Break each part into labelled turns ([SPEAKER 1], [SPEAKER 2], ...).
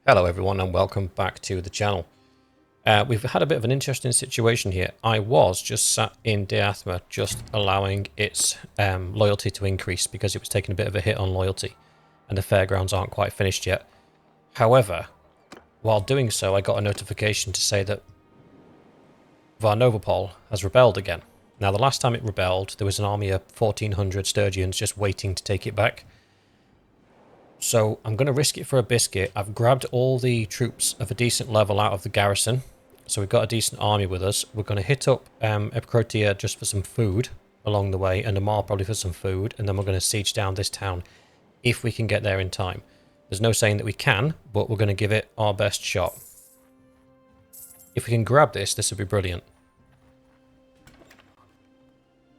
[SPEAKER 1] Hello everyone and welcome back to the channel. We've had a bit of an interesting situation here. I was just sat in Diathma just allowing its loyalty to increase because it was taking a bit of a hit on loyalty and the fairgrounds aren't quite finished yet. However, while doing so I got a notification to say that Varnovopol has rebelled again. Now the last time it rebelled there was an army of 1400 Sturgians just waiting to take it back. So I'm going to risk it for a biscuit. I've grabbed all the troops of a decent level out of the garrison. So we've got a decent army with us. We're going to hit up Epicrotia just for some food along the way, and Amar probably for some food, and then we're going to siege down this town if we can get there in time. There's no saying that we can, but we're going to give it our best shot. If we can grab this, this would be brilliant.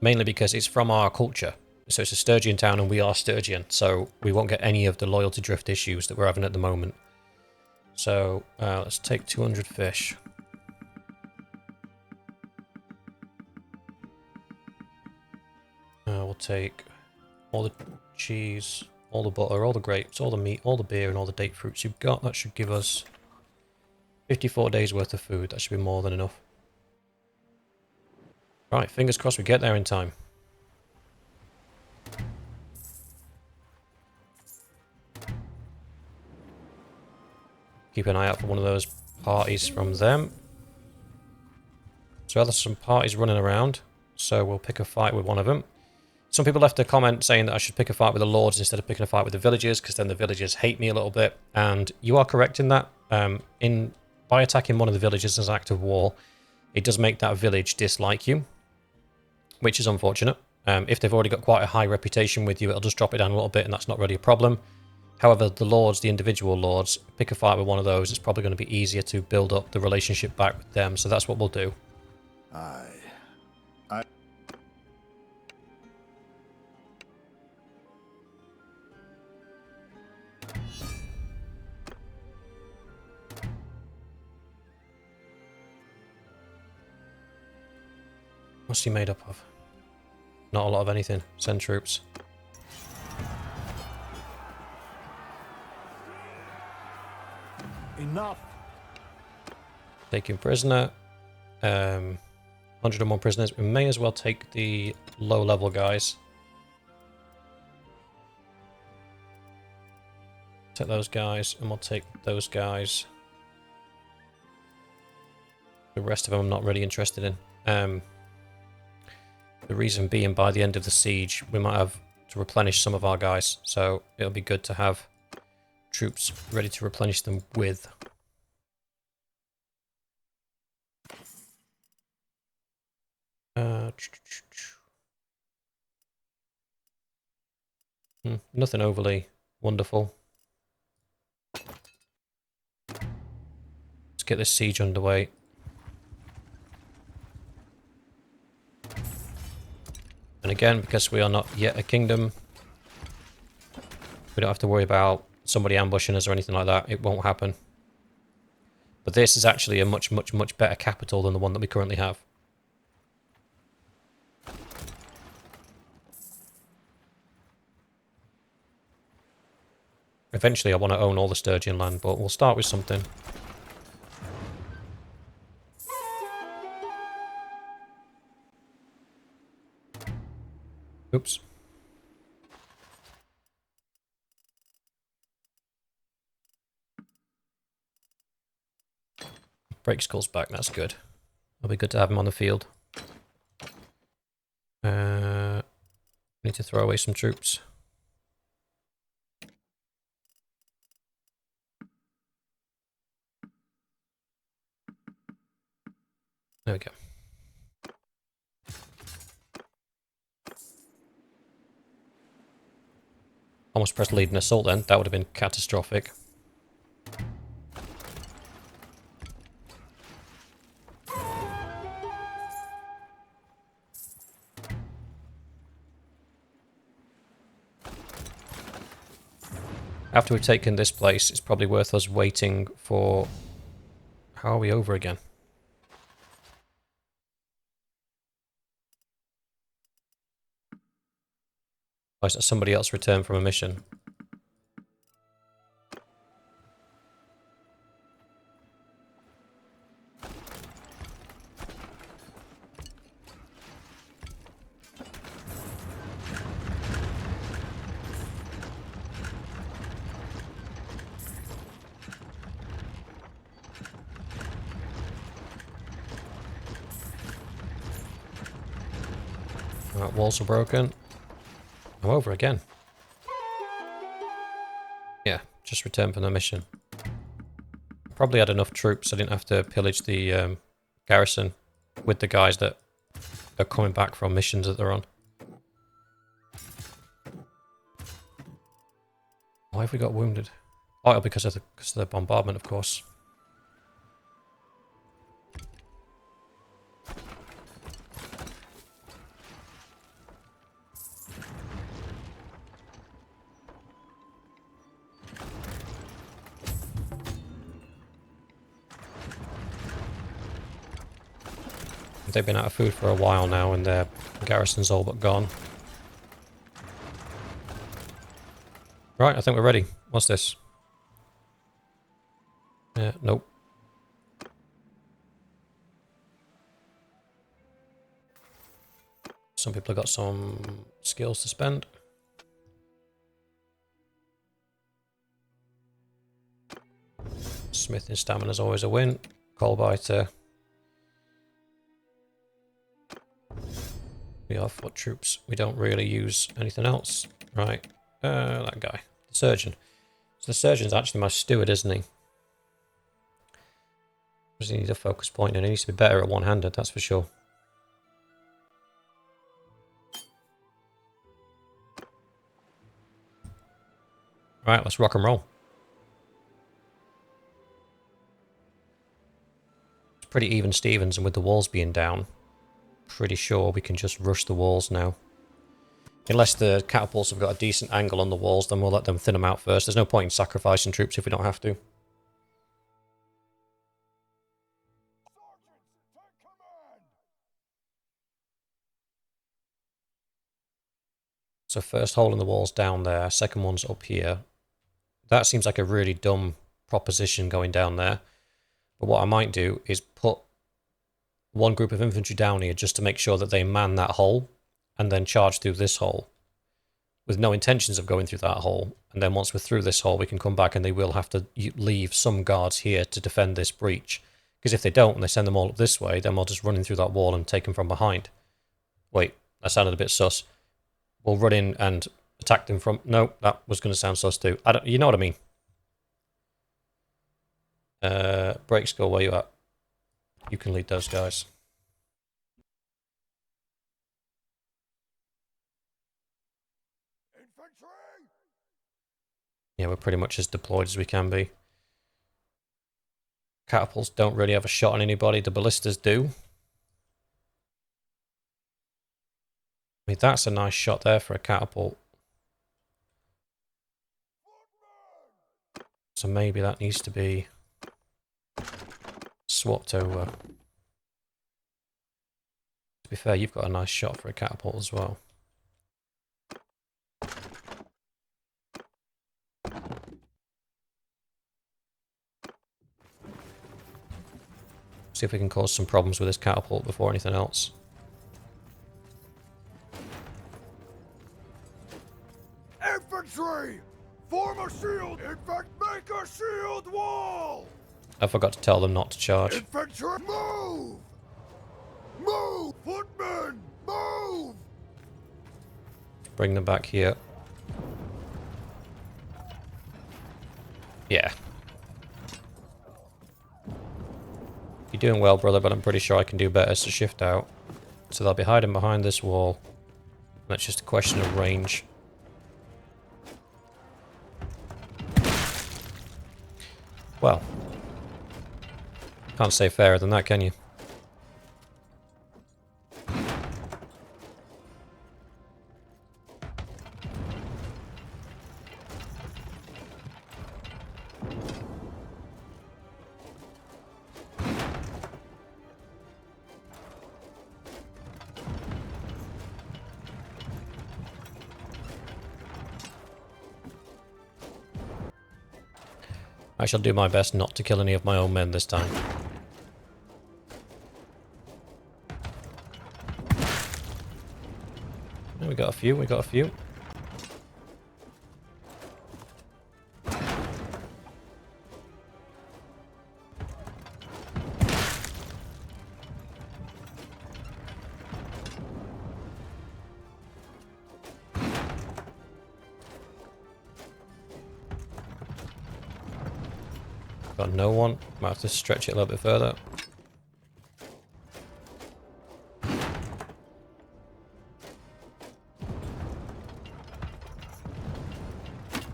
[SPEAKER 1] Mainly because it's from our culture. So it's a Sturgian town and we are Sturgian, so we won't get any of the loyalty drift issues that we're having at the moment. So let's take 200 fish. We'll take all the cheese, all the butter, all the grapes, all the meat, all the beer and all the date fruits you've got. That should give us 54 days worth of food. That should be more than enough. Right, fingers crossed we get there in time. Keep an eye out for one of those parties from them. So there's some parties running around, so we'll pick a fight with one of them. Some people left a comment saying that I should pick a fight with the lords instead of picking a fight with the villagers, because then the villagers hate me a little bit. And you are correct in that. By attacking one of the villagers as an act of war, it does make that village dislike you, which is unfortunate. If they've already got quite a high reputation with you, it'll just drop it down a little bit, and that's not really a problem. However, the lords, the individual lords, pick a fight with one of those. It's probably going to be easier to build up the relationship back with them, so that's what we'll do.
[SPEAKER 2] I
[SPEAKER 1] What's he made up of? Not a lot of anything. Send troops.
[SPEAKER 2] enough.
[SPEAKER 1] Taking prisoner. 101 prisoners. We may as well take the low-level guys. Take those guys, and we'll take those guys. The rest of them I'm not really interested in. The reason being, by the end of the siege, we might have to replenish some of our guys. So it'll be good to have troops ready to replenish them with. Nothing overly wonderful. Let's get this siege underway. And again, because we are not yet a kingdom, we don't have to worry about somebody ambushing us or anything like that. It won't happen. But this is actually a much, much, much better capital than the one that we currently have. Eventually I want to own all the Sturgian land, but we'll start with something. Oops. Break Skull's back, that's good. It'll be good to have him on the field. Need to throw away some troops. There we go. Almost pressed lead an assault then. That would have been catastrophic. After we've taken this place, it's probably worth us waiting for... How are we over again? Oh, is that somebody else returned from a mission? Right, walls are broken. I'm over again. Yeah, just returned from the mission. Probably had enough troops, I didn't have to pillage the garrison with the guys that are coming back from missions that they're on. Why have we got wounded? Oh, because of the bombardment, of course. They've been out of food for a while now and their garrison's all but gone. Right, I think we're ready. What's this? Nope. Some people have got some skills to spend. Smithing stamina is always a win. Coalbiter. We are foot troops. We don't really use anything else. Right. That guy. The surgeon. So the surgeon's actually my steward, isn't he? Does he need a focus point? And he needs to be better at one-handed, that's for sure. Right, let's rock and roll. It's pretty even Stevens, and with the walls being down, pretty sure we can just rush the walls now. Unless the catapults have got a decent angle on the walls, then we'll let them thin them out first. There's no point in sacrificing troops if we don't have to. So first hole in the wall's down there, second one's up here. That seems like a really dumb proposition going down there. But what I might do is put one group of infantry down here just to make sure that they man that hole and then charge through this hole with no intentions of going through that hole. And then once we're through this hole, we can come back and they will have to leave some guards here to defend this breach. Because if they don't and they send them all up this way, then we'll just run in through that wall and take them from behind. Wait, that sounded a bit sus. We'll run in and attack them from... No, that was going to sound sus too. You know what I mean. Break skull, where you at? You can lead those guys. Infantry! Yeah, we're pretty much as deployed as we can be. Catapults don't really have a shot on anybody. The ballistas do. I mean, that's a nice shot there for a catapult. So maybe that needs to be swapped over. To be fair, you've got a nice shot for a catapult as well. See if we can cause some problems with this catapult before anything else.
[SPEAKER 2] Infantry! Form a shield! In fact, make a shield wall!
[SPEAKER 1] I forgot to tell them not to charge.
[SPEAKER 2] Infantry, move! Move! Footmen, move!
[SPEAKER 1] Bring them back here. Yeah. You're doing well, brother, but I'm pretty sure I can do better, so shift out. So they'll be hiding behind this wall. That's just a question of range. Well. Can't say fairer than that, can you? I shall do my best not to kill any of my own men this time. We got a few, we got a few. Got no one. Might have to stretch it a little bit further.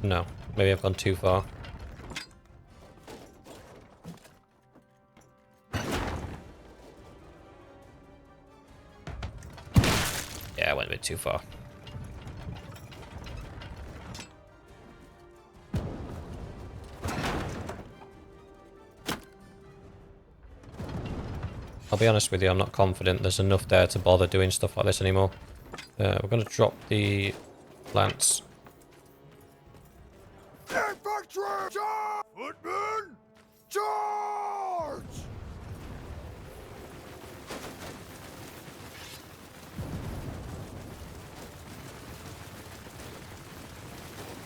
[SPEAKER 1] No, maybe I've gone too far. Yeah, I went a bit too far. I'll be honest with you, I'm not confident there's enough there to bother doing stuff like this anymore. We're going to drop the lance.
[SPEAKER 2] Infantry! Charge! Footmen! Charge!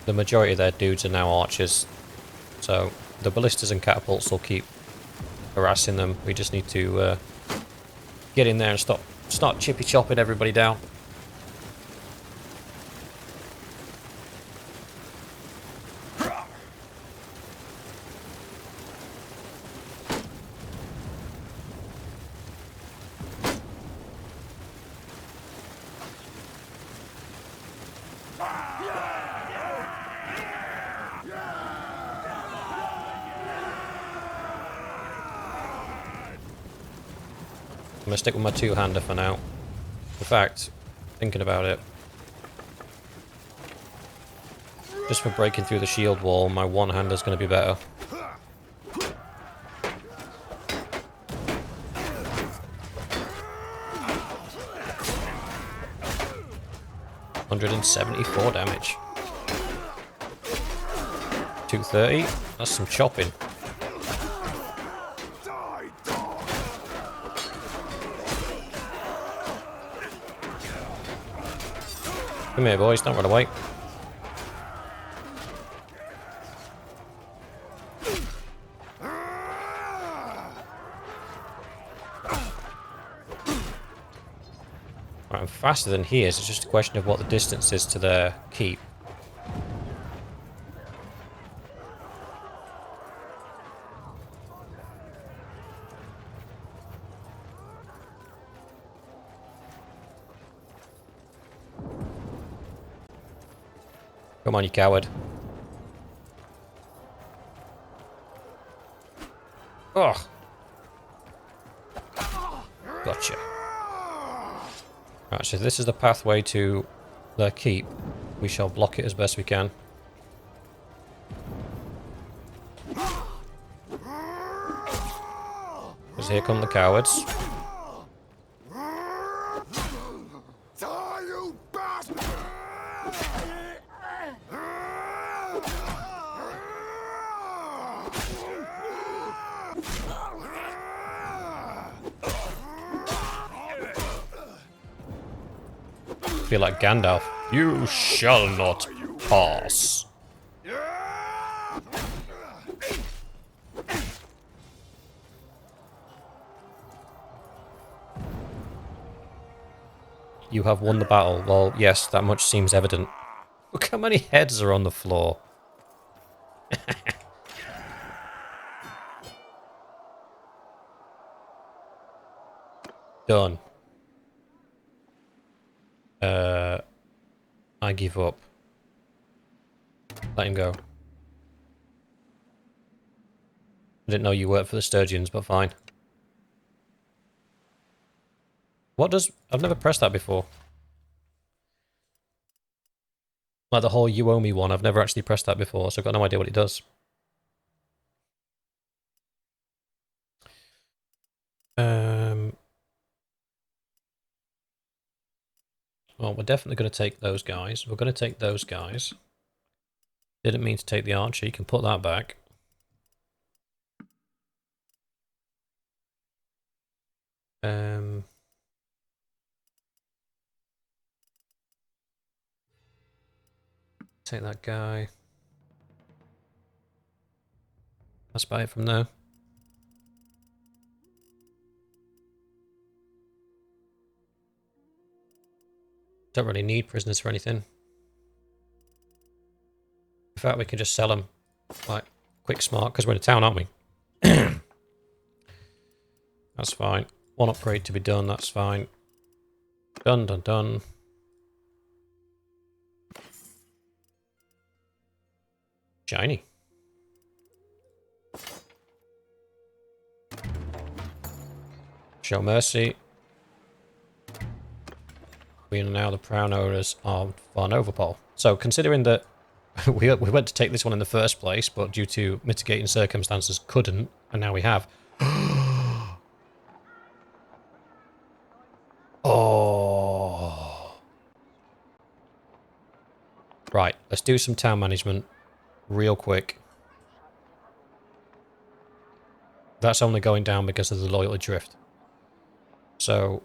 [SPEAKER 1] The majority of their dudes are now archers, so the ballistas and catapults will keep harassing them. We just need to get in there and start chippy chopping everybody down. I'm going to stick with my two-hander for now. In fact, thinking about it, just for breaking through the shield wall, my one-hander is going to be better. $174 damage. 230. That's some chopping. Come here, boys. Don't run away. Right, I'm faster than he is. It's just a question of what the distance is to their keep. Come on, you coward. Ugh. Gotcha. Right, so this is the pathway to their keep. We shall block it as best we can. Because here come the cowards.
[SPEAKER 2] Die, you bastard!
[SPEAKER 1] Feel like Gandalf. You shall not pass. You have won the battle. Well, yes, that much seems evident. Look how many heads are on the floor. Done. I give up. Let him go. I didn't know you worked for the Sturgeons, but fine. What does... I've never pressed that before. Like the whole you owe me one, I've never actually pressed that before, so I've got no idea what it does. Well, we're definitely going to take those guys. We're going to take those guys. Didn't mean to take the archer. You can put that back. Take that guy. Let's buy it from there. Don't really need prisoners for anything. In fact, we can just sell them, like, quick smart, because we're in a town, aren't we? That's fine. One upgrade to be done, that's fine. Done, done, done. Shiny. Show mercy. We are now the proud owners of Von Overpol. So, considering that we went to take this one in the first place, but due to mitigating circumstances couldn't, and now we have. Oh. Right, let's do some town management real quick. That's only going down because of the loyalty drift. So,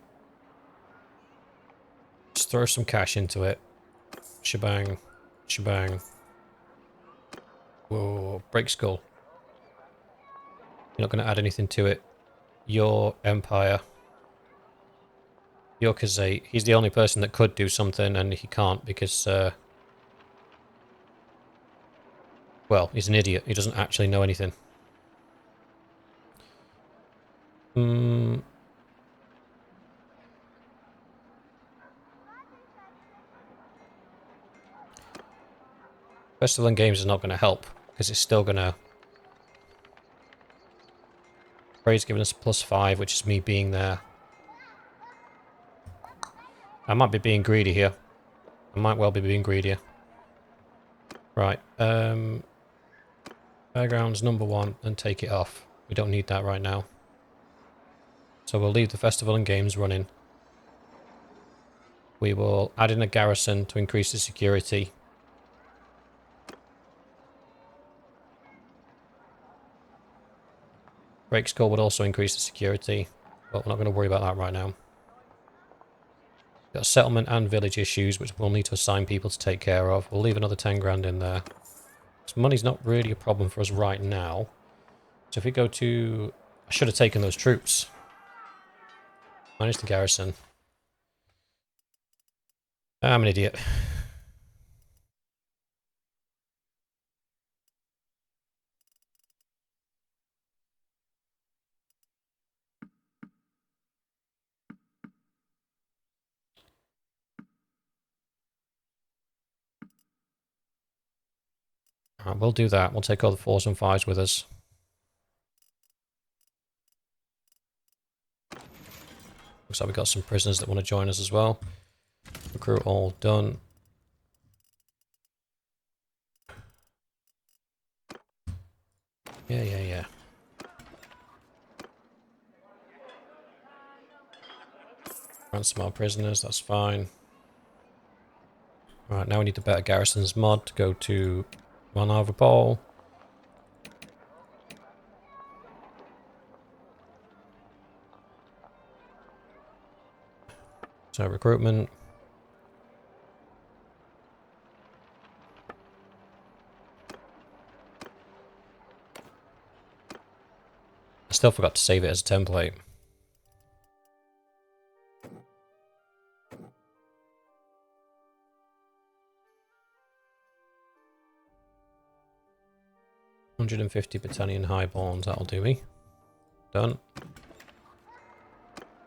[SPEAKER 1] let's throw some cash into it. Shebang. Shebang. Whoa, break skull. You're not going to add anything to it. Your empire. Your Kazate. He's the only person that could do something, and he can't because, well, he's an idiot. He doesn't actually know anything. Festival and Games is not going to help, because it's still going to... Braid's giving us +5, which is me being there. I might be being greedy here. I might well be being greedier. Right, Fairgrounds #1, and take it off. We don't need that right now. So we'll leave the Festival and Games running. We will add in a garrison to increase the security. Break score would also increase the security, but we're not going to worry about that right now. Got settlement and village issues, which we'll need to assign people to take care of. We'll leave another 10 grand in there. So money's not really a problem for us right now. So if we go to... I should have taken those troops. Manage the garrison. I'm an idiot. Alright, we'll do that. We'll take all the 4s and 5s with us. Looks like we've got some prisoners that want to join us as well. Recruit all done. Yeah. Ransom our prisoners, that's fine. Alright, now we need the better garrisons mod to go to Von Overpol. So recruitment. I still forgot to save it as a template. $150 battalion highborns, that'll do me. Done.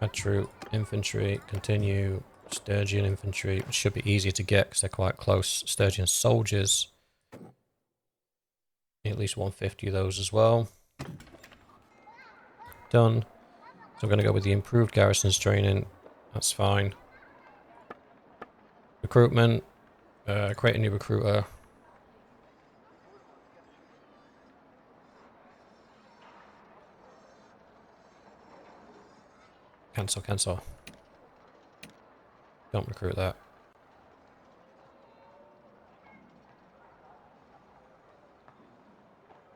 [SPEAKER 1] Add troop, infantry, continue. Sturgian infantry, which should be easier to get because they're quite close. Sturgian soldiers. At least 150 of those as well. Done. So I'm going to go with the improved garrisons training. That's fine. Recruitment. Create a new recruiter. Cancel. Don't recruit that.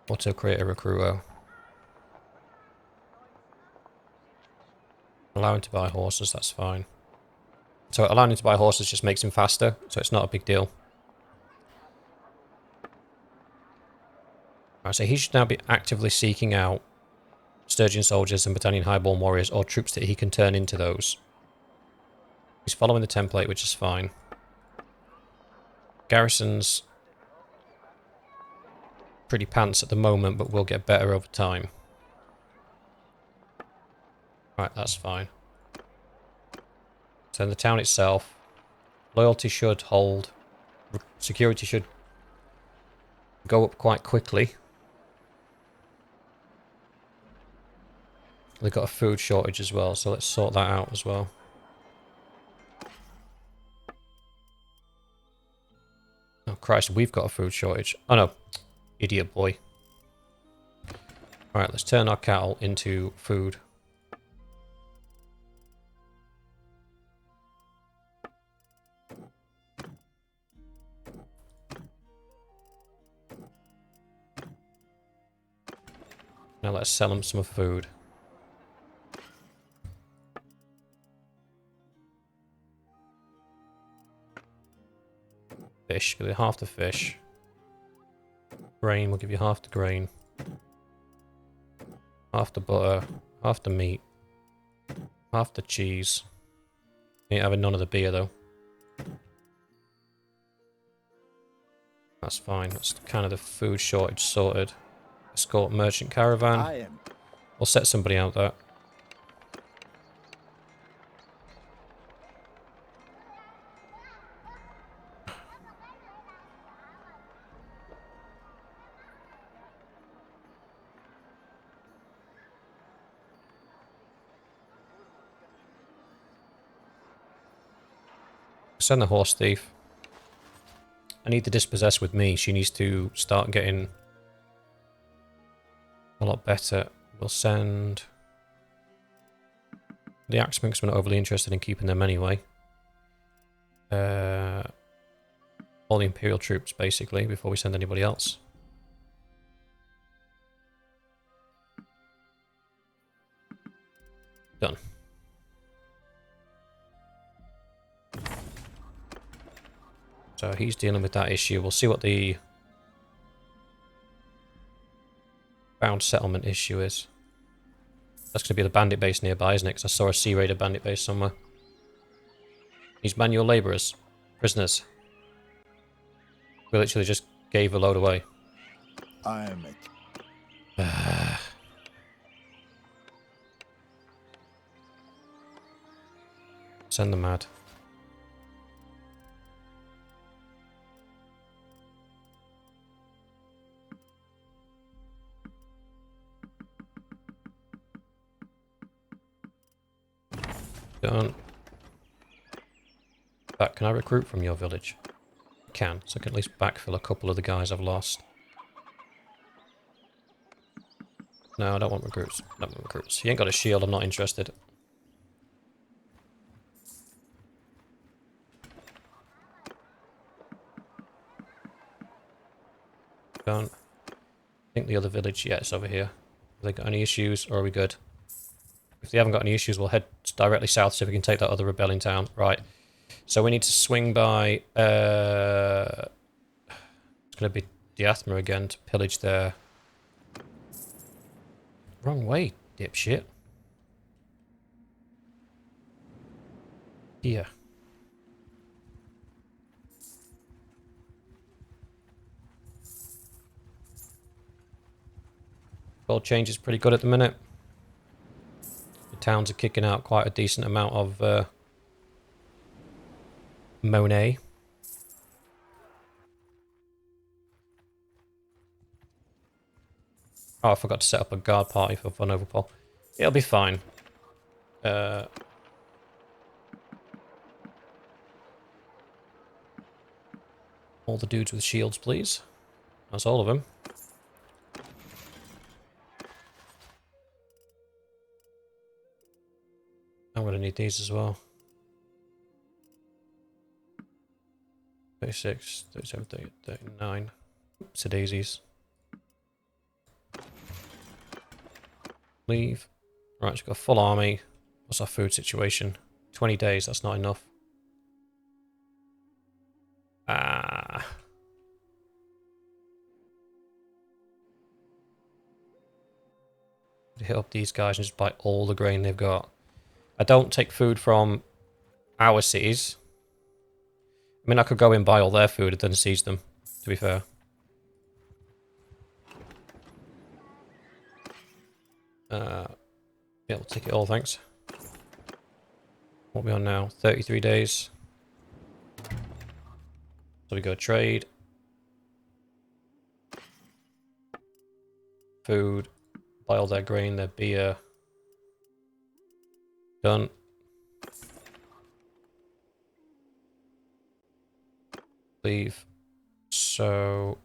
[SPEAKER 1] Auto create a recruiter. Allow him to buy horses, that's fine. So allowing him to buy horses just makes him faster, so it's not a big deal. Alright, so he should now be actively seeking out Sturgian soldiers and battalion highborn warriors, or troops that he can turn into those. He's following the template, which is fine. Garrisons, pretty pants at the moment, but will get better over time. Right, that's fine. So in the town itself, loyalty should hold. Security should go up quite quickly. They've got a food shortage as well, so let's sort that out as well. Oh Christ, we've got a food shortage. Oh no, idiot boy. Alright, let's turn our cattle into food. Now let's sell them some food. Fish, give you half the fish. Grain, we'll give you half the grain. Half the butter, half the meat, half the cheese. Ain't having none of the beer though. That's fine, that's kind of the food shortage sorted. Escort merchant caravan. We'll set somebody out there. Send the horse thief. I need to dispossess with me. She needs to start getting a lot better. We'll send the axemen because we're not overly interested in keeping them anyway. All the Imperial troops, basically, before we send anybody else. Done. So he's dealing with that issue. We'll see what the bound settlement issue is. That's going to be the bandit base nearby, isn't it? Because I saw a Sea Raider bandit base somewhere. These manual labourers. Prisoners. We literally just gave a load away.
[SPEAKER 2] I'm
[SPEAKER 1] Send them mad. Done. Back, can I recruit from your village? I can, so I can at least backfill a couple of the guys I've lost. No, I don't want recruits. I don't want recruits. He ain't got a shield, I'm not interested. Done. I think the other village, yeah, it's over here. Have they got any issues, or are we good? If they haven't got any issues, we'll head directly south so we can take that other rebelling town. Right. So we need to swing by... it's going to be Diathma again to pillage their... Wrong way, dipshit. Here. Gold change is pretty good at the minute. The towns are kicking out quite a decent amount of Monet. Oh, I forgot to set up a guard party for Von Overpol. It'll be fine. All the dudes with shields, please. That's all of them. I'm going to need these as well. 36, 37, 38, 39. Oops, daisies. Leave. Right, we've got a full army. What's our food situation? 20 days, that's not enough. Ah. Hit up these guys and just buy all the grain they've got. I don't take food from our cities. I mean, I could go in and buy all their food and then seize them, to be fair. Yeah, we'll take it all, thanks. What are we on now? 33 days. So we go trade. Food. Buy all their grain, their beer. Done. Leave. So...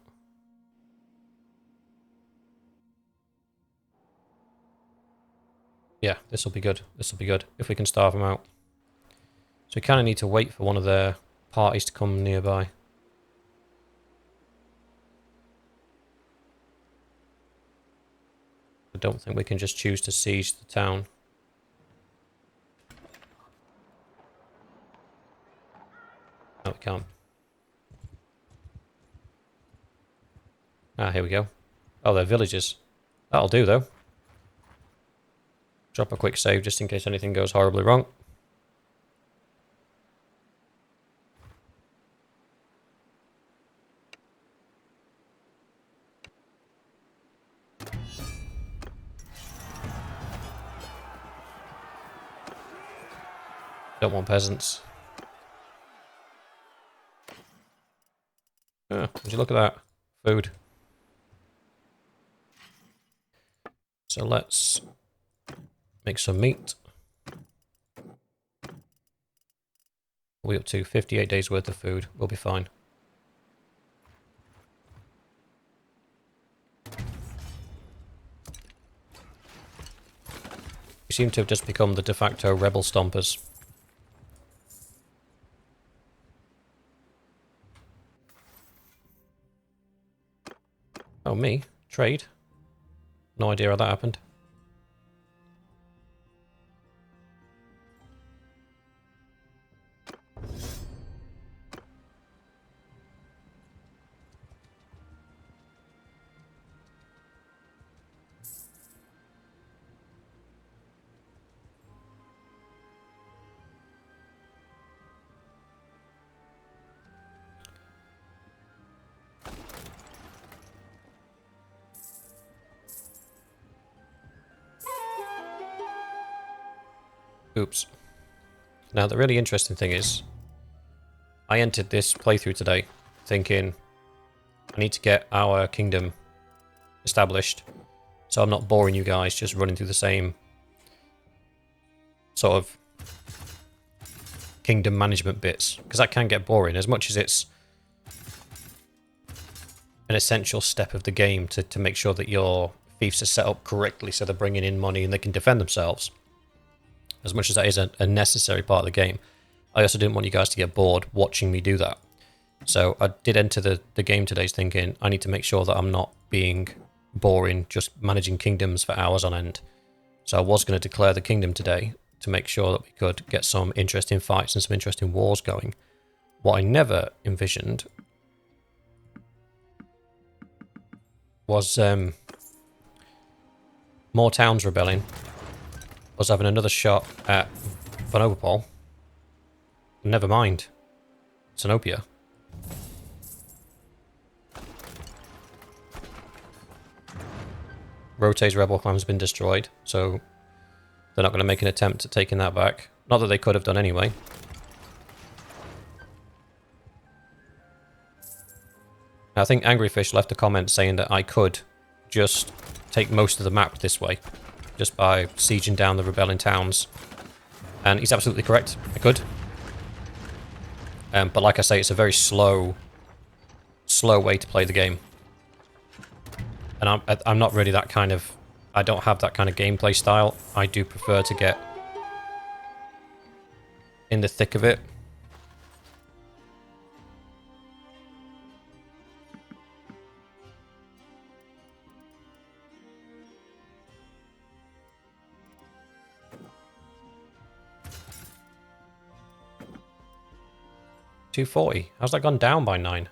[SPEAKER 1] yeah, this will be good. This will be good. If we can starve them out. So we kind of need to wait for one of their parties to come nearby. I don't think we can just choose to siege the town. No, we can't. Ah, here we go. Oh, they're villages. That'll do, though. Drop a quick save just in case anything goes horribly wrong. Don't want peasants. Ah, would you look at that? Food. So let's make some meat. We're up to 58 days worth of food. We'll be fine. We seem to have just become the de facto rebel stompers. Oh, me? Trade? No idea how that happened. Oops. Now, the really interesting thing is, I entered this playthrough today thinking I need to get our kingdom established so I'm not boring you guys just running through the same sort of kingdom management bits, because that can get boring as much as it's an essential step of the game to make sure that your fiefs are set up correctly so they're bringing in money and they can defend themselves. As much as that is a necessary part of the game, I also didn't want you guys to get bored watching me do that. So I did enter the game today thinking I need to make sure that I'm not being boring just managing kingdoms for hours on end. So I was going to declare the kingdom today to make sure that we could get some interesting fights and some interesting wars going. What I never envisioned was more towns rebelling, was having another shot at Vonopol. Never mind. Sinopia. Rote's rebel clan has been destroyed, so they're not going to make an attempt at taking that back. Not that they could have done anyway. I think Angryfish left a comment saying that I could just take most of the map this way, just by sieging down the rebelling towns. And he's absolutely correct. I could. But like I say, it's a very slow way to play the game. And I'm not really that kind of... I don't have that kind of gameplay style. I do prefer to get in the thick of it. $240. How's that gone down by 9?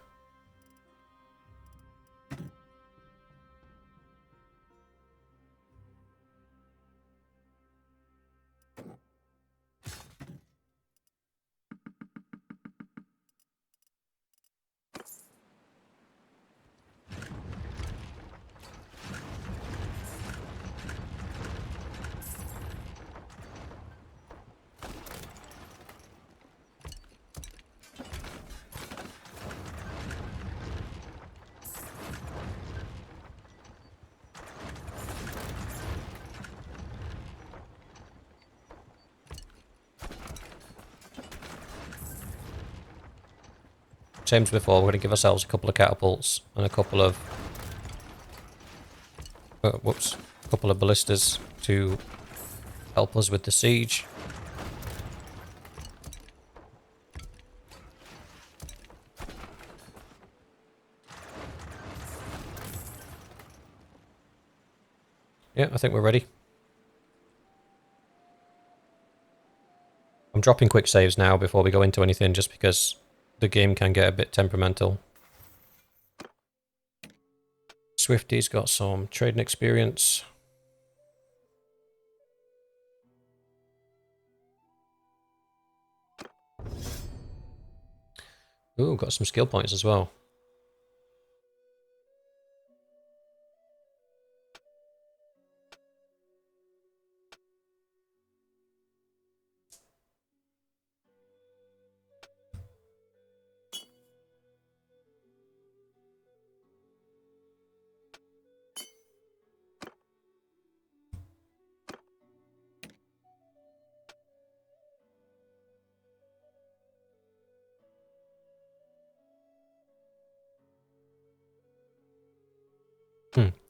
[SPEAKER 1] same as before, we're going to give ourselves a couple of catapults and a couple of... whoops. A couple of ballistas to help us with the siege. Yeah, I think we're ready. I'm dropping quick saves now before we go into anything, just because the game can get a bit temperamental. Swifty's got some trading experience. Ooh, got some skill points as well.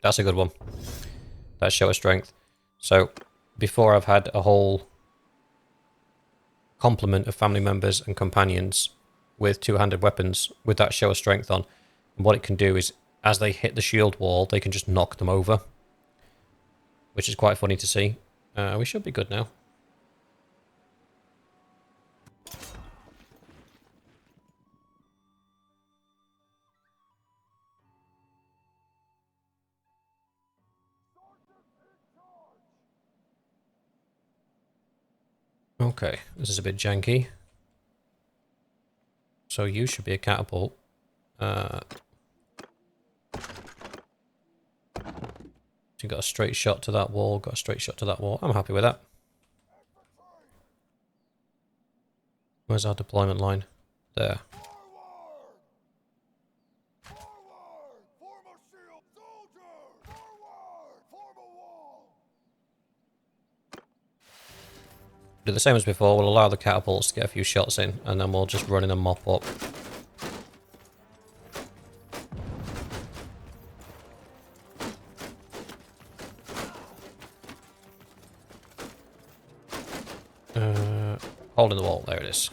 [SPEAKER 1] That's a good one. That's show of strength. So, before I've had a whole complement of family members and companions with two-handed weapons with that show of strength on. And what it can do is, as they hit the shield wall, they can just knock them over. Which is quite funny to see. We should be good now. Okay, this is a bit janky. So you should be a catapult. So you got a straight shot to that wall, got a straight shot to that wall. I'm happy with that. Where's our deployment line? There.
[SPEAKER 2] Forward! Form a shield! Soldier! Forward! Form a wall!
[SPEAKER 1] Do the same as before, we'll allow the catapults to get a few shots in, and then we'll just run in and mop up. Holding the wall, there it is.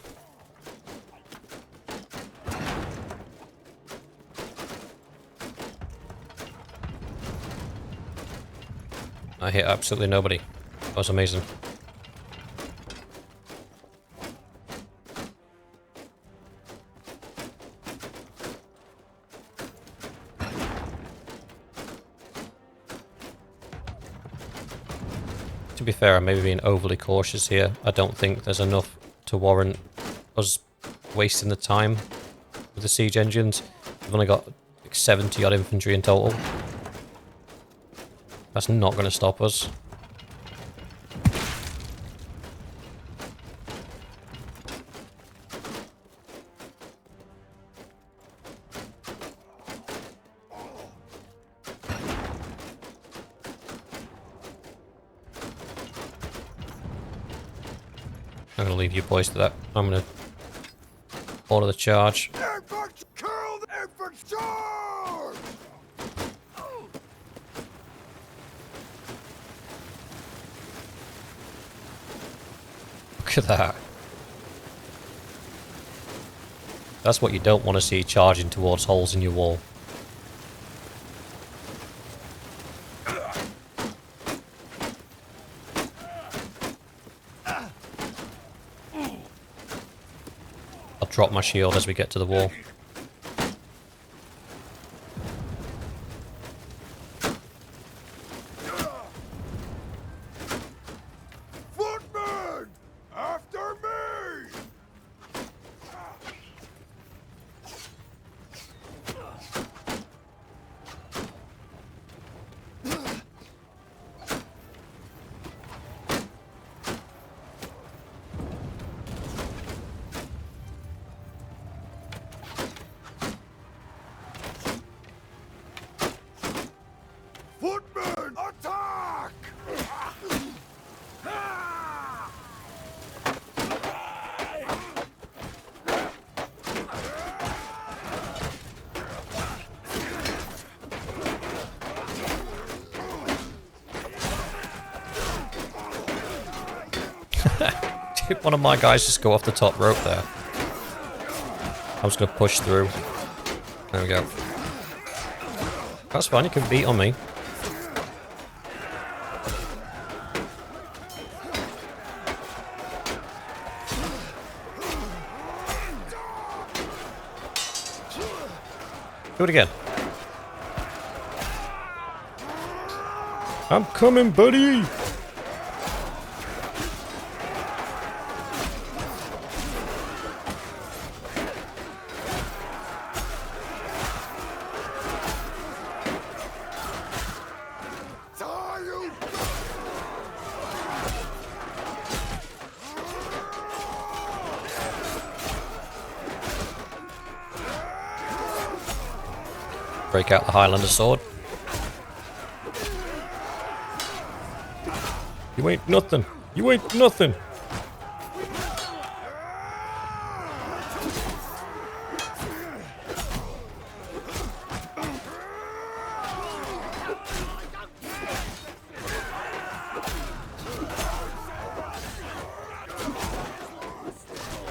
[SPEAKER 1] I hit absolutely nobody. That was amazing. To be fair, I may be being overly cautious here. I don't think there's enough to warrant us wasting the time with the siege engines. We've only got like 70 odd infantry in total. That's not going to stop us. I'm going to leave you boys to that. I'm going to order the charge.
[SPEAKER 2] Infantry! Kill the infantry! Charge!
[SPEAKER 1] Look at that. That's what you don't want to see charging towards holes in your wall. I'll drop my shield as we get to the wall.
[SPEAKER 2] Footmen! After me!
[SPEAKER 1] Did one of my guys just go off the top rope there? I'm just going to push through. There we go. That's fine, you can beat on me. Do it again. I'm coming, buddy! Break out the Highlander sword. You ain't nothing. You ain't nothing.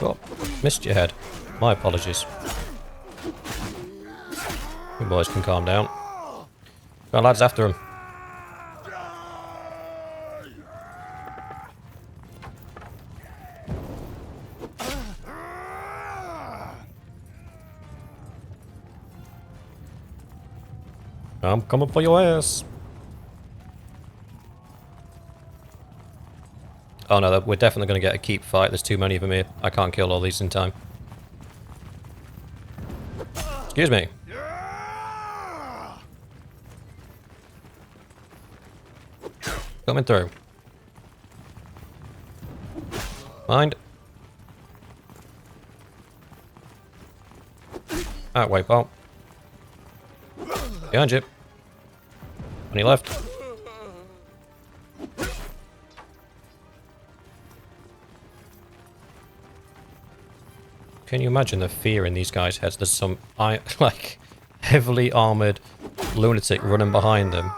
[SPEAKER 1] Oh, missed your head. My apologies. You boys can calm down. Go on, lads, after him. I'm coming for your ass. Oh no, we're definitely going to get a keep fight. There's too many of them here. I can't kill all these in time. Excuse me. Coming through. Mind. That way, pal. Behind you. On your left. Can you imagine the fear in these guys' heads? There's some, like, heavily armoured lunatic running behind them,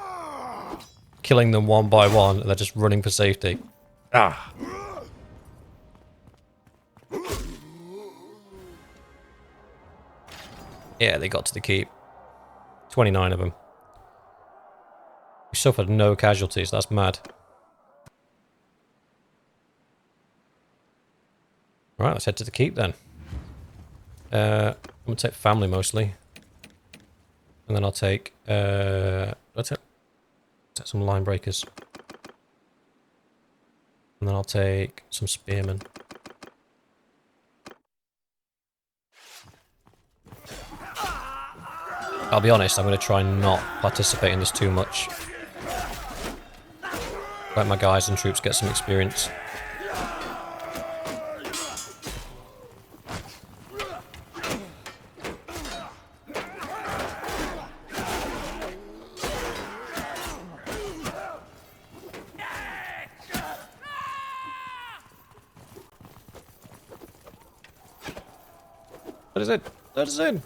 [SPEAKER 1] killing them one by one, and they're just running for safety. Ah. Yeah, they got to the keep. 29 of them. We suffered no casualties, that's mad. Alright, let's head to the keep then. I'm gonna take family mostly. And then I'll take, let's take some line breakers. And then I'll take some spearmen. I'll be honest, I'm going to try and not participate in this too much. Let my guys and troops get some experience. Let us in! Let us in!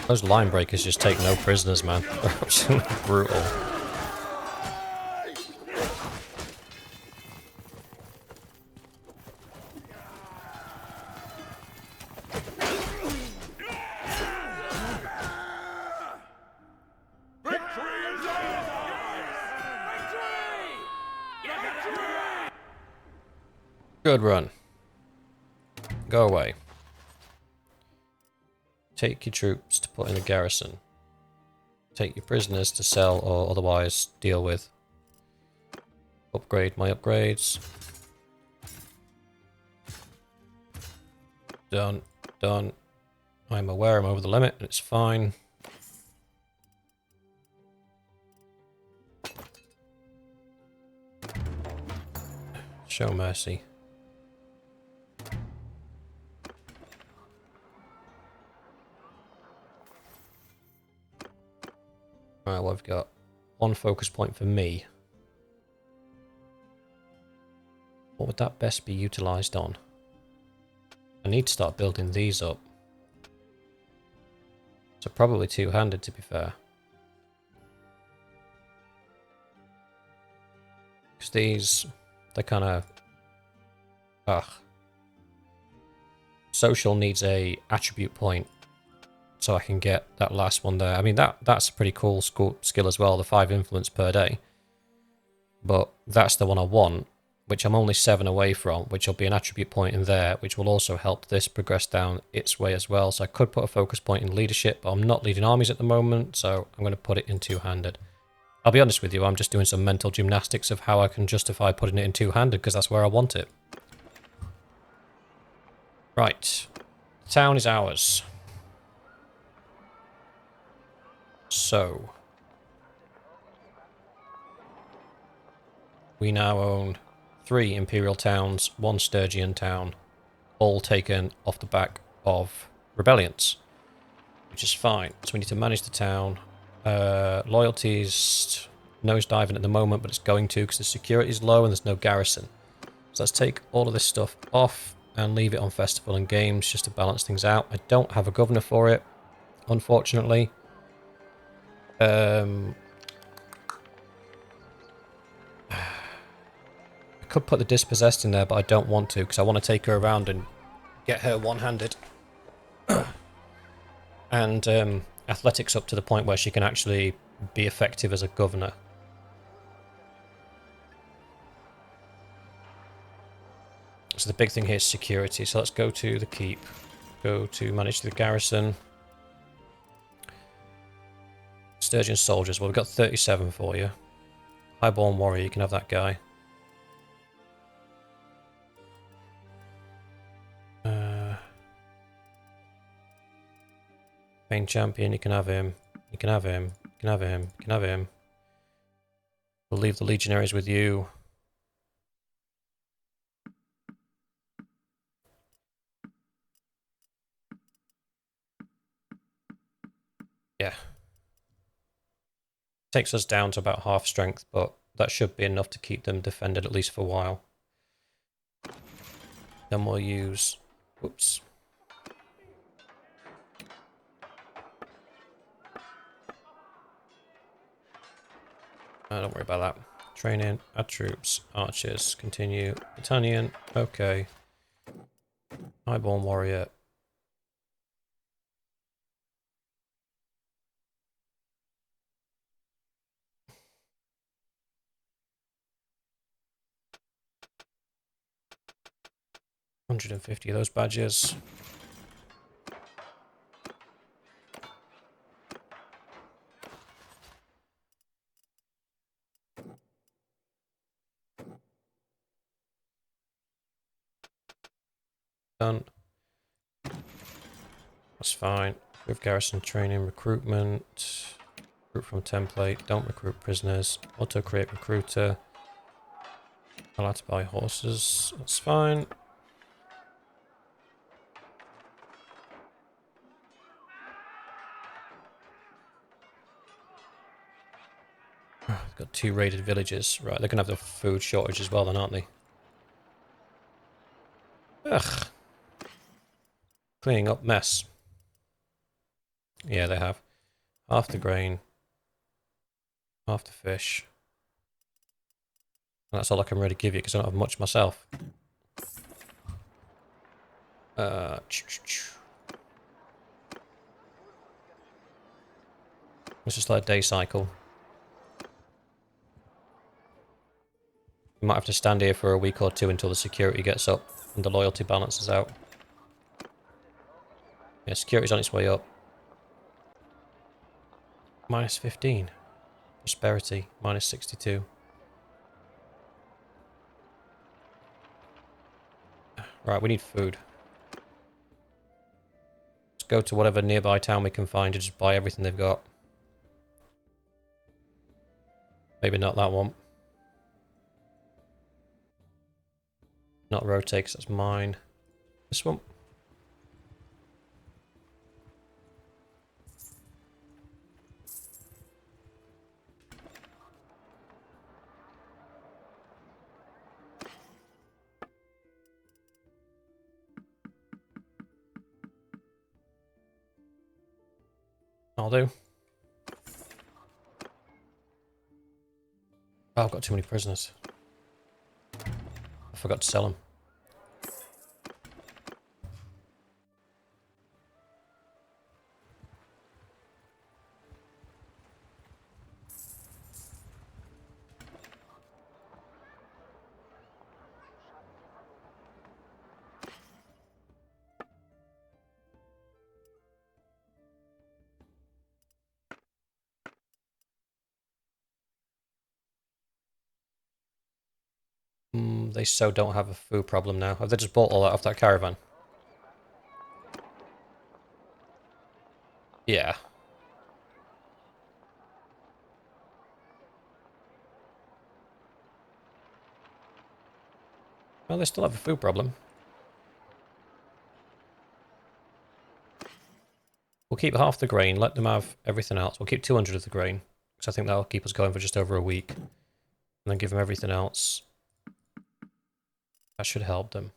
[SPEAKER 1] Those line breakers just take no prisoners, man. They're absolutely brutal. Good run. Go away. Take your troops to put in a garrison. Take your prisoners to sell or otherwise deal with. Upgrade my upgrades. Done. Done. I'm aware I'm over the limit, and it's fine. Show mercy. Right, well, I've got one focus point for me. What would that best be utilised on? I need to start building these up. So probably two-handed, to be fair. Because these, they're kind of... Ugh. Social needs a attribute point, so I can get that last one there. I mean, that's a pretty cool skill as well, the 5 influence per day. But that's the one I want, which I'm only 7 away from, which will be an attribute point in there, which will also help this progress down its way as well. So I could put a focus point in leadership, but I'm not leading armies at the moment, so I'm going to put it in two-handed. I'll be honest with you, I'm just doing some mental gymnastics of how I can justify putting it in two-handed, because that's where I want it. Right. The town is ours. So... we now own 3 Imperial towns, 1 Sturgian town, all taken off the back of rebellions, which is fine. So we need to manage the town. Loyalty's nosediving at the moment, but it's going to because the security is low and there's no garrison. So let's take all of this stuff off and leave it on festival and games just to balance things out. I don't have a governor for it, unfortunately. I could put the dispossessed in there, but I don't want to because I want to take her around and get her one-handed. And athletics up to the point where she can actually be effective as a governor. So the big thing here is security. So let's go to the keep. Go to manage the garrison. Sturgeon soldiers. Well, we've got 37 for you. Highborn warrior, you can have that guy. Main champion, you can have him. You can have him. You can have him. You can have him. We'll leave the legionaries with you. Yeah. Takes us down to about half strength, but that should be enough to keep them defended at least for a while. Then we'll use... whoops. Don't worry about that. Training, add troops, archers, continue. Battalion, okay. Highborn warrior. $150 of those badges. Done. That's fine. With garrison training, recruitment. Recruit from template. Don't recruit prisoners. Auto create recruiter. Allowed to buy horses. That's fine. Got 2 raided villages. Right, they're going to have the food shortage as well then, aren't they? Ugh. Cleaning up mess. Yeah, they have. Half the grain. Half the fish. And that's all I can really give you because I don't have much myself. It's just like a day cycle. We might have to stand here for a week or 2 until the security gets up and the loyalty balances out. Yeah, security's on its way up. Minus 15. Prosperity, minus 62. Right, we need food. Let's go to whatever nearby town we can find and just buy everything they've got. Maybe not that one. Not rotate, 'cause that's mine. This one. That'll do. Oh, I've got too many prisoners. I forgot to sell them. They so don't have a food problem now. Have they just bought all that off that caravan? Yeah. Well, they still have a food problem. We'll keep half the grain, let them have everything else. We'll keep 200 of the grain, because I think that'll keep us going for just over a week. And then give them everything else. That should help them.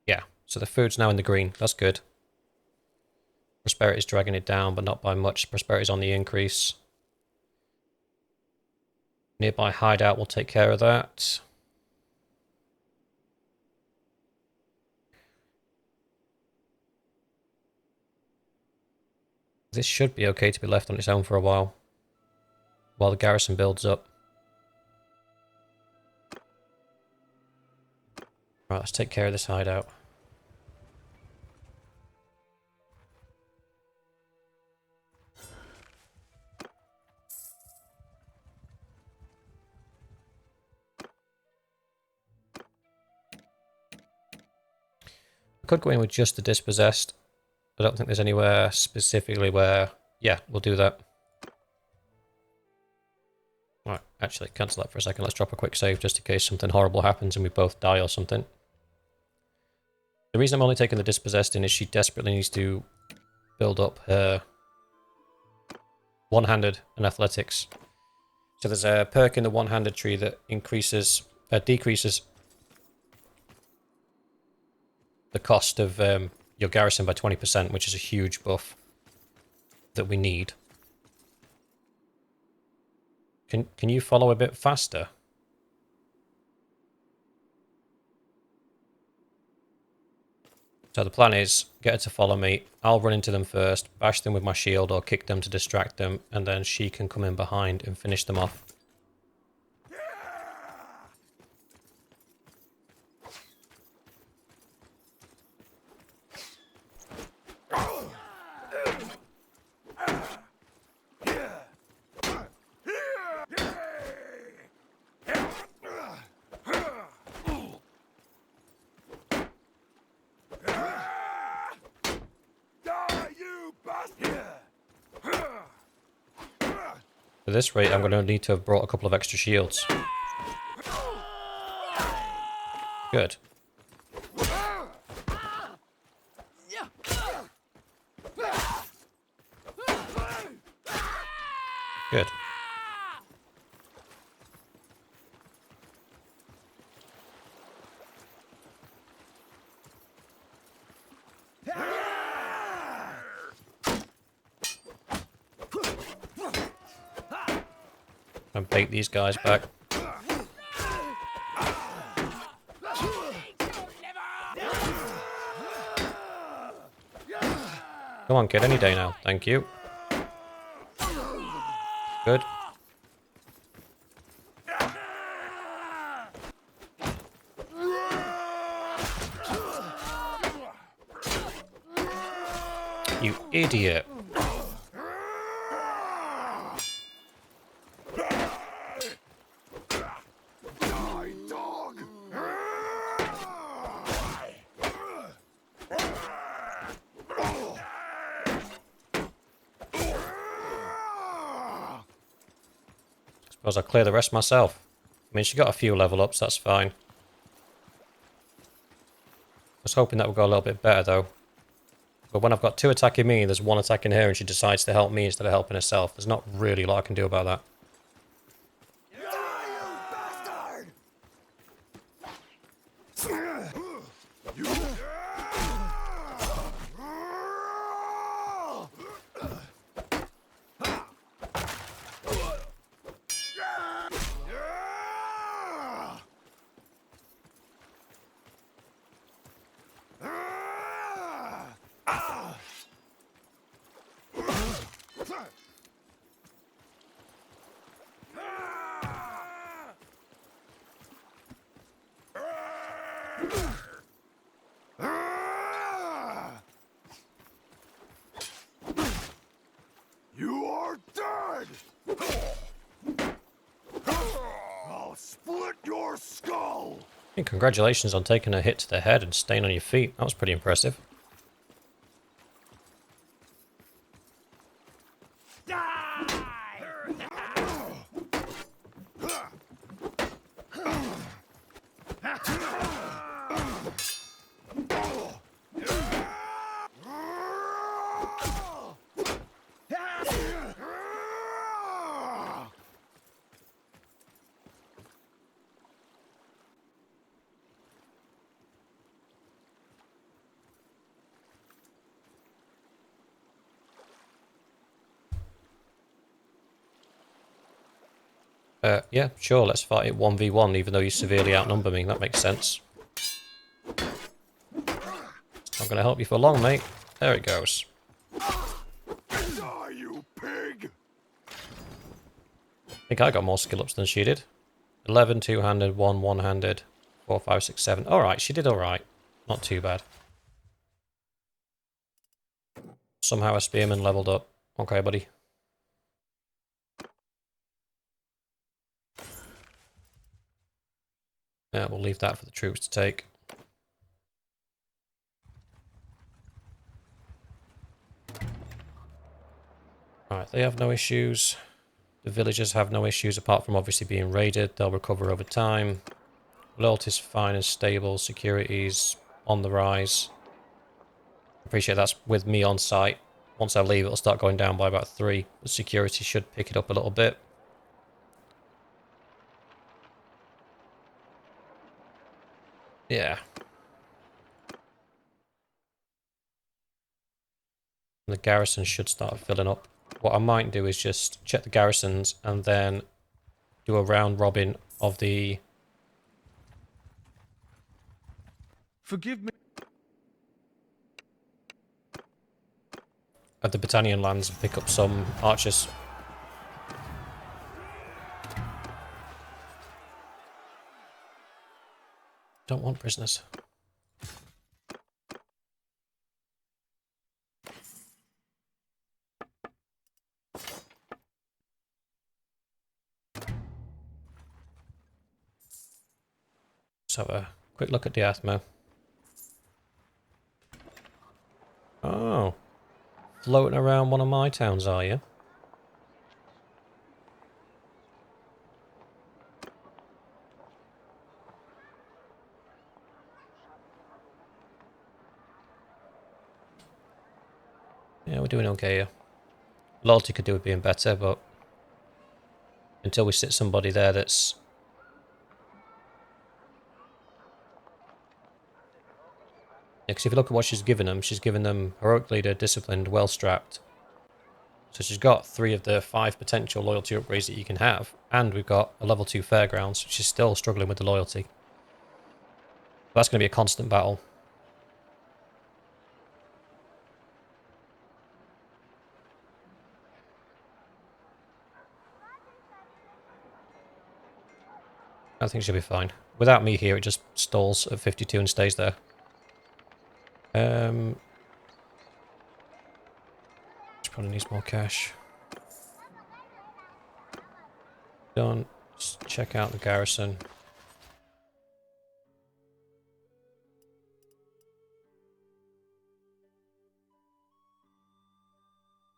[SPEAKER 1] Yeah, so the food's now in the green. That's good. Prosperity's dragging it down, but not by much. Prosperity's on the increase. Nearby hideout will take care of that. This should be okay to be left on its own for a while the garrison builds up. Right, let's take care of this hideout. I could go in with just the dispossessed. I don't think there's anywhere specifically where... Yeah, we'll do that. Right, actually, cancel that for a second. Let's drop a quick save just in case something horrible happens and we both die or something. The reason I'm only taking the dispossessed in is she desperately needs to build up her one-handed and athletics. So there's a perk in the one-handed tree that decreases the cost of your garrison by 20%, which is a huge buff that we need. Can you follow a bit faster? So the plan is, get her to follow me, I'll run into them first, bash them with my shield or kick them to distract them, and then she can come in behind and finish them off. At this rate, I'm going to need to have brought a couple of extra shields. Good. Good. And bait these guys back. Come on, kid, any day now. Thank you. Good. You idiot. Suppose I'll clear the rest myself. I mean, she got a few level ups, that's fine. I was hoping that would go a little bit better, though. But when I've got 2 attacking me, there's 1 attacking her, and she decides to help me instead of helping herself. There's not really a lot I can do about that.
[SPEAKER 2] Die, you bastard! You are dead! I'll split your skull!
[SPEAKER 1] Hey, congratulations on taking a hit to the head and staying on your feet. That was pretty impressive. Yeah, sure, let's fight it 1v1, even though you severely outnumber me. That makes sense. It's not going to help you for long, mate. There it goes.
[SPEAKER 2] Die, you pig!
[SPEAKER 1] I think I got more skill ups than she did. 11 two-handed, 1 one-handed, 4, 5, 6, 7. Alright, she did alright. Not too bad. Somehow a spearman leveled up. Okay, buddy. Yeah, we'll leave that for the troops to take. Alright, they have no issues. The villagers have no issues apart from obviously being raided. They'll recover over time. Loyalty's fine and stable. Security's on the rise. Appreciate that's with me on site. Once I leave, it'll start going down by about 3. But security should pick it up a little bit. Yeah. The garrison should start filling up. What I might do is just check the garrisons and then do a round robin of the
[SPEAKER 2] Forgive me.
[SPEAKER 1] Battanian lands and pick up some archers. Don't want prisoners. Let's have a quick look at the Athmo. Oh. Floating around one of my towns, are you? Yeah, we're doing okay here. Loyalty could do with being better, but until we sit somebody there that's... Yeah, because if you look at what she's given them heroic leader, disciplined, well-strapped. So she's got 3 of the 5 potential loyalty upgrades that you can have, and we've got a level 2 fairgrounds. She's still struggling with the loyalty. That's going to be a constant battle. I think she'll be fine. Without me here, it just stalls at 52 and stays there. She probably needs more cash. Done. Just check out the garrison.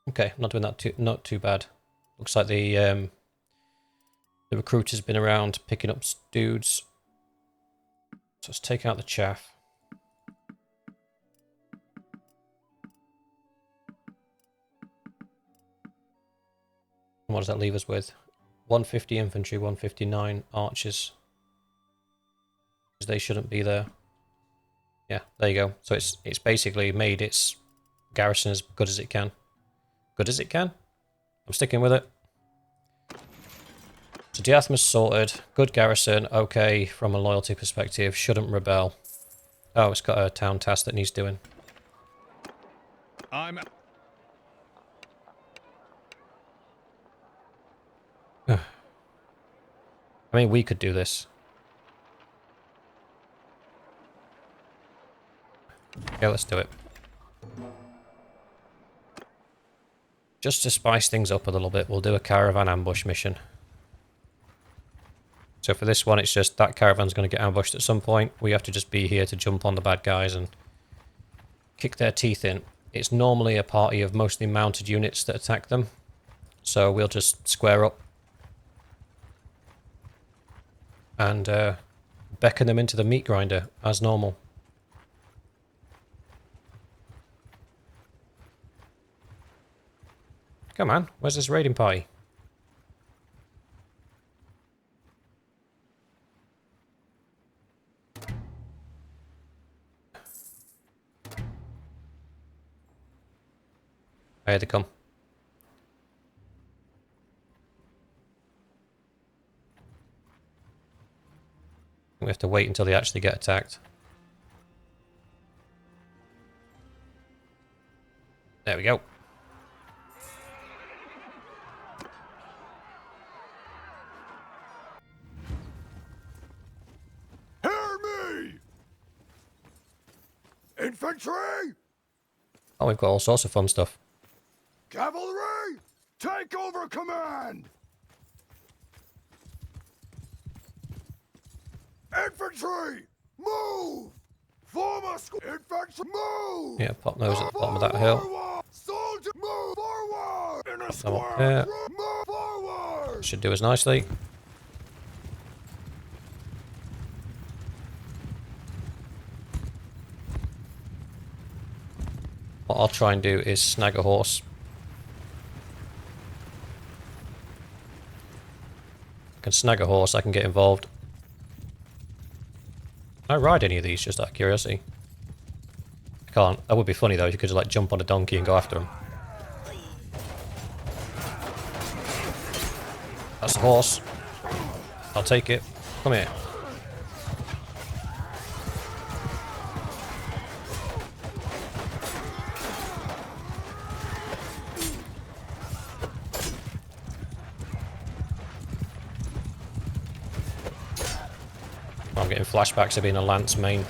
[SPEAKER 1] Okay, not doing that not too bad. Looks like the recruiter's been around picking up dudes. So let's take out the chaff. what does that leave us with? 150 infantry, 159 archers. They shouldn't be there. Yeah, there you go. So it's basically made its garrison as good as it can. Good as it can? I'm sticking with it. So Diathma's sorted. Good garrison. Okay, from a loyalty perspective. Shouldn't rebel. Oh, it's got a town task that needs doing.
[SPEAKER 2] I'm...
[SPEAKER 1] I mean, we could do this. Yeah, let's do it. Just to spice things up a little bit, we'll do a caravan ambush mission. So for this one, it's just that caravan's going to get ambushed at some point. We have to just be here to jump on the bad guys and kick their teeth in. It's normally a party of mostly mounted units that attack them. So we'll just square up and beckon them into the meat grinder as normal. Come on, where's this raiding party? Here they come. We have to wait until they actually get attacked. There we go.
[SPEAKER 2] Hear me! Infantry!
[SPEAKER 1] Oh, we've got all sorts of fun stuff.
[SPEAKER 2] Cavalry! Take over command! Infantry! Move! Form a squad! Infantry! Move!
[SPEAKER 1] Yeah, pop those at the bottom of that hill.
[SPEAKER 2] Forward! Soldier! Move forward! In a
[SPEAKER 1] Them
[SPEAKER 2] square!
[SPEAKER 1] up there.
[SPEAKER 2] Move forward!
[SPEAKER 1] Should do us nicely. What I'll try and do is snag a horse. I can snag a horse, I can get involved. Can I ride any of these, just out of curiosity? I can't. That would be funny though, if you could just like jump on a donkey and go after him. That's a horse. I'll take it. Come here. I'm getting flashbacks of being a lance main. I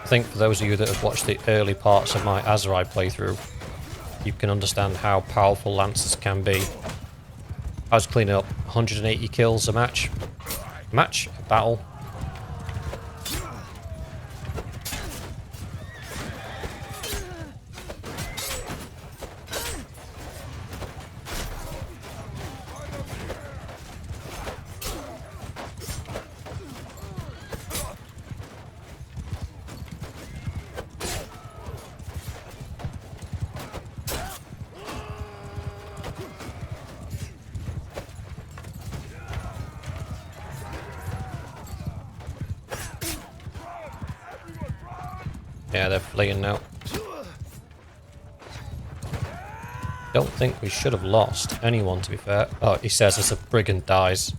[SPEAKER 1] think for those of you that have watched the early parts of my Azrai playthrough, you can understand how powerful lances can be. I was cleaning up 180 kills a match. A battle. Yeah, they're fleeing now. Don't think we should have lost anyone, to be fair. Oh, he says as a brigand dies.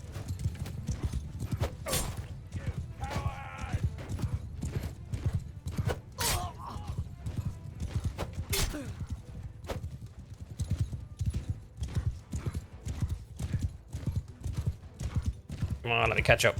[SPEAKER 1] Come on, let me catch up.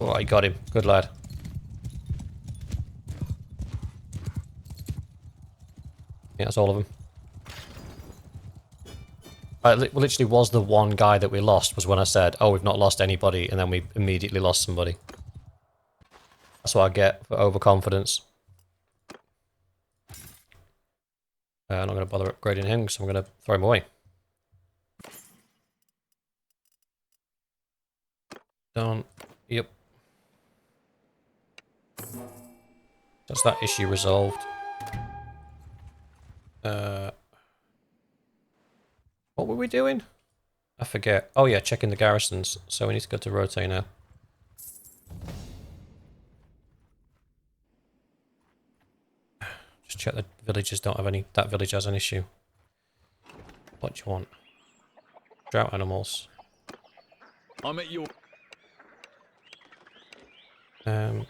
[SPEAKER 1] Oh, I got him. Good lad. Yeah, that's all of them. Literally was the one guy that we lost was when I said, oh, we've not lost anybody, and then we immediately lost somebody. That's what I get for overconfidence. I'm not going to bother upgrading him because I'm going to throw him away. Done. Yep. That's that issue resolved. What were we doing? I forget. Oh yeah, checking the garrisons. So we need to go to rotate now. Just check the villages don't have any... That village has an issue. What do you want? Drought animals.
[SPEAKER 2] I'm at your...
[SPEAKER 1] Um...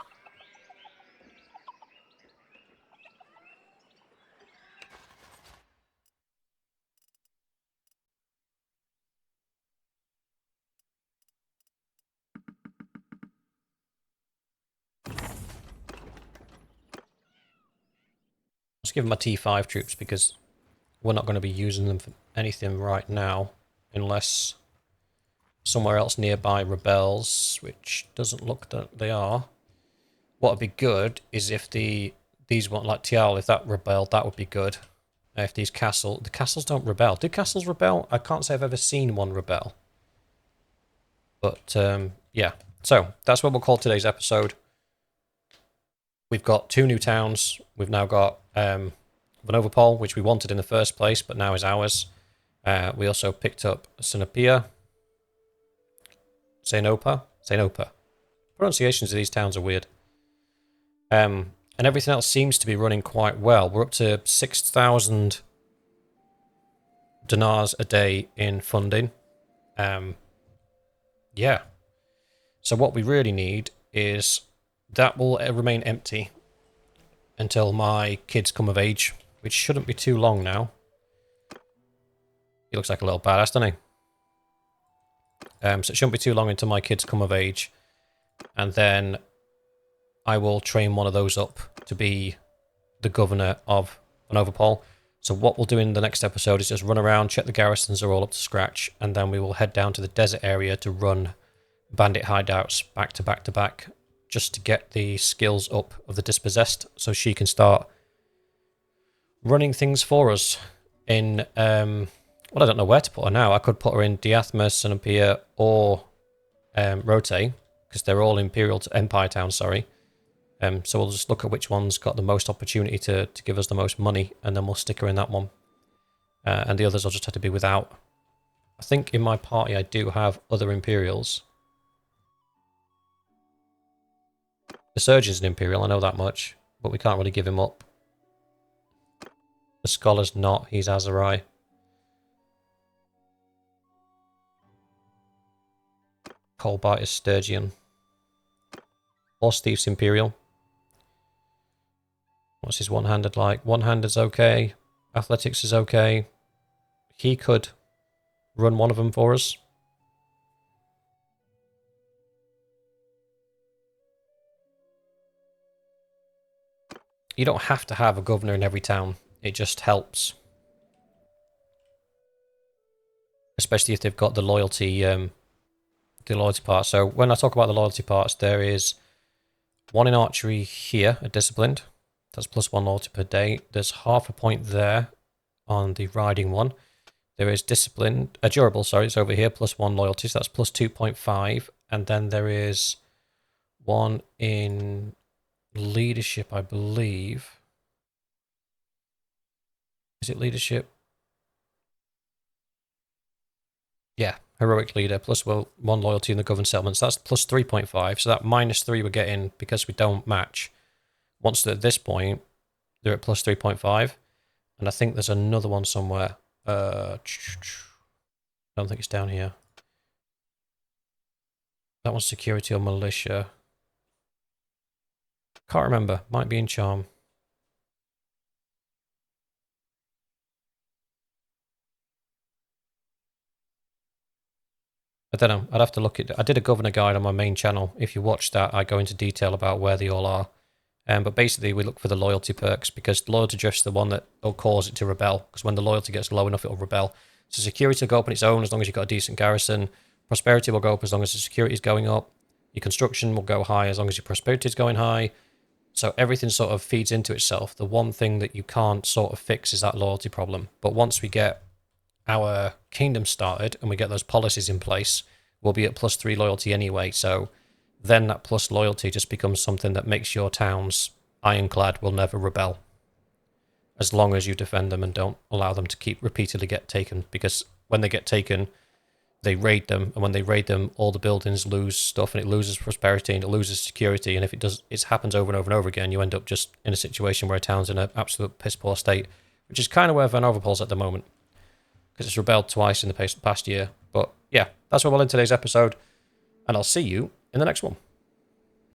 [SPEAKER 1] Let's give them my T5 troops because we're not going to be using them for anything right now unless somewhere else nearby rebels, which doesn't look that they are. What would be good is if these want like Tial, if that rebelled, that would be good. If these the castles don't rebel. Do castles rebel? I can't say I've ever seen one rebel. But yeah, so that's what we'll call today's episode. We've got 2 new towns. We've now got Vanovopol, which we wanted in the first place, but now is ours. We also picked up Sinopia. Sainopa. Pronunciations of these towns are weird. And everything else seems to be running quite well. We're up to 6,000 dinars a day in funding. Yeah. So what we really need is that will remain empty until my kids come of age, which shouldn't be too long now. He looks like a little badass, doesn't he? So it shouldn't be too long until my kids come of age. And then I will train one of those up to be the governor of Vanovopol. So what we'll do in the next episode is just run around, check the garrisons are all up to scratch, and then we will head down to the desert area to run bandit hideouts back to back to back, just to get the skills up of the dispossessed so she can start running things for us in well, I don't know where to put her now. I could put her in Diathma, Sinopia, or Rote, because they're all Empire towns, sorry. So we'll just look at which one's got the most opportunity to give us the most money, and then we'll stick her in that one. And the others will just have to be without. I think in my party I do have other Imperials. The Surgeon's an Imperial, I know that much, but we can't really give him up. The Scholar's not, he's Azarai. Colbite is Sturgian. Horse Thief's Imperial. What's his one-handed like? One-handed's okay. Athletics is okay. He could run one of them for us. You don't have to have a governor in every town. It just helps. Especially if they've got the loyalty part. So when I talk about the loyalty parts, there is one in archery here, a disciplined. That's +1 loyalty per day. There's half a point there on the riding one. There is disciplined, durable, sorry, it's over here, +1 loyalty, so that's +2.5. And then there is one in leadership, I believe. Is it leadership? Yeah, heroic leader, +1 loyalty in the governed settlements. That's +3.5, so that -3 we're getting because we don't match. Once they're at this point, they're at +3.5. And I think there's another one somewhere. I don't think it's down here. That one's security or militia. Can't remember. Might be in charm. I don't know. I'd have to look at it. I did a governor guide on my main channel. If you watch that, I go into detail about where they all are. But basically, we look for the loyalty perks because the loyalty drift's the one that will cause it to rebel. Because when the loyalty gets low enough, it'll rebel. So security will go up on its own as long as you've got a decent garrison. Prosperity will go up as long as the security is going up. Your construction will go high as long as your prosperity is going high. So everything sort of feeds into itself. The one thing that you can't sort of fix is that loyalty problem. But once we get our kingdom started and we get those policies in place, we'll be at +3 loyalty anyway. So then that plus loyalty just becomes something that makes your towns ironclad, will never rebel. As long as you defend them and don't allow them to keep repeatedly get taken. Because when they get taken, they raid them, and when they raid them, all the buildings lose stuff, and it loses prosperity, and it loses security, and if it happens over and over and over again, you end up just in a situation where a town's in an absolute piss poor state, which is kind of where Van Overpool's at the moment, because it's rebelled twice in the past year. But yeah, that's what we'll end today's episode, and I'll see you in the next one.